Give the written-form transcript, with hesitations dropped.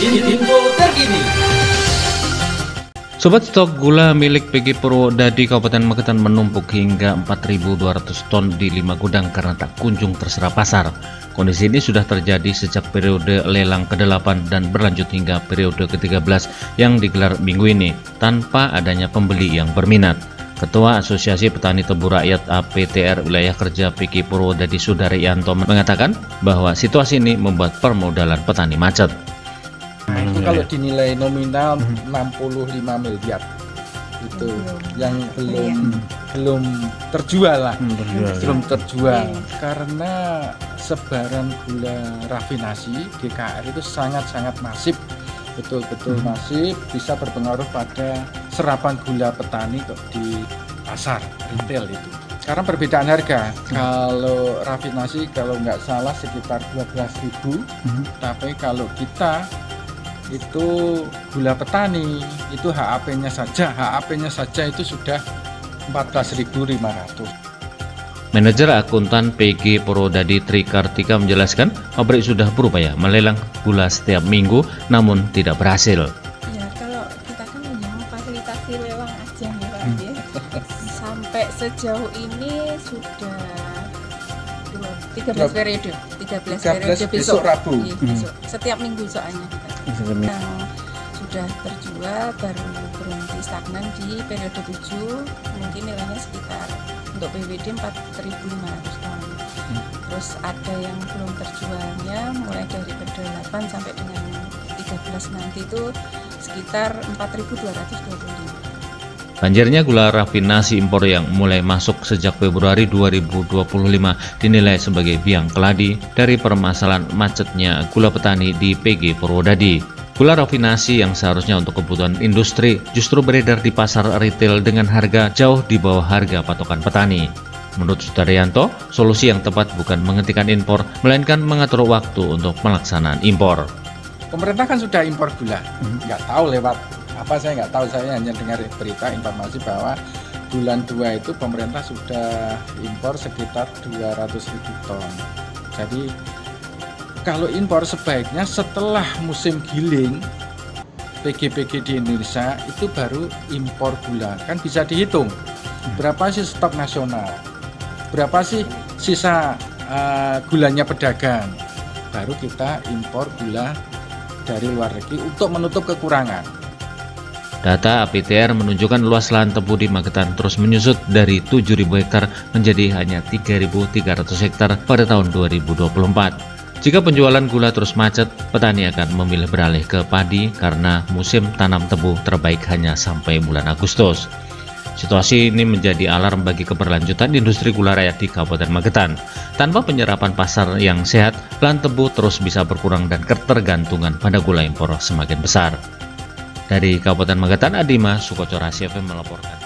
Info terkini. Sobat, stok gula milik PG Purwodadi Kabupaten Magetan menumpuk hingga 4.200 ton di 5 gudang karena tak kunjung terserap pasar. Kondisi ini sudah terjadi sejak periode lelang ke-8 dan berlanjut hingga periode ke-13 yang digelar minggu ini tanpa adanya pembeli yang berminat. Ketua Asosiasi Petani Tebu Rakyat APTR Wilayah Kerja PG Purwodadi Sudaryanto mengatakan bahwa situasi ini membuat permodalan petani macet. Itu kalau dinilai nominal 65 miliar itu yang belum terjual lah, belum terjual karena sebaran gula rafinasi GKR itu sangat-sangat masif, betul-betul masif, bisa berpengaruh pada serapan gula petani di pasar retail itu. Karena perbedaan harga, kalau rafinasi kalau nggak salah sekitar 12.000, tapi kalau kita itu gula petani itu HAP-nya saja itu sudah 14.500. Manajer akuntan PG Purwodadi Tri Kartika menjelaskan pabrik sudah berupaya melelang gula setiap minggu namun tidak berhasil. Ya, kalau kita kan hanya memfasilitasi lewang aja nih Pak ya. Sampai sejauh ini sudah 13 periode besok Rabu. Iya, besok. Setiap minggu soalnya kita. Yang sudah terjual baru berhenti stagnan di periode 7, mungkin nilainya sekitar untuk PWD 4.500 ton. Terus ada yang belum terjualnya mulai dari periode 8 sampai dengan 13 nanti itu sekitar 4.225. Banjirnya gula rafinasi impor yang mulai masuk sejak Februari 2025 dinilai sebagai biang keladi dari permasalahan macetnya gula petani di PG Purwodadi. Gula rafinasi yang seharusnya untuk kebutuhan industri justru beredar di pasar retail dengan harga jauh di bawah harga patokan petani. Menurut Sudaryanto, solusi yang tepat bukan menghentikan impor, melainkan mengatur waktu untuk pelaksanaan impor. Pemerintah kan sudah impor gula, nggak tahu lewat apa, saya nggak tahu, saya hanya dengar berita informasi bahwa bulan 2 itu pemerintah sudah impor sekitar 200.000 ton. Jadi kalau impor sebaiknya setelah musim giling PG-PG di Indonesia itu baru impor gula, kan bisa dihitung berapa sih stok nasional, berapa sih sisa gulanya pedagang, baru kita impor gula dari luar negeri untuk menutup kekurangan. Data APTR menunjukkan luas lahan tebu di Magetan terus menyusut dari 7.000 hektar menjadi hanya 3.300 hektar pada tahun 2024. Jika penjualan gula terus macet, petani akan memilih beralih ke padi karena musim tanam tebu terbaik hanya sampai bulan Agustus. Situasi ini menjadi alarm bagi keberlanjutan industri gula rakyat di Kabupaten Magetan. Tanpa penyerapan pasar yang sehat, lahan tebu terus bisa berkurang dan ketergantungan pada gula impor semakin besar. Dari Kabupaten Magetan, Adima Sukoco Rahasia FM melaporkan.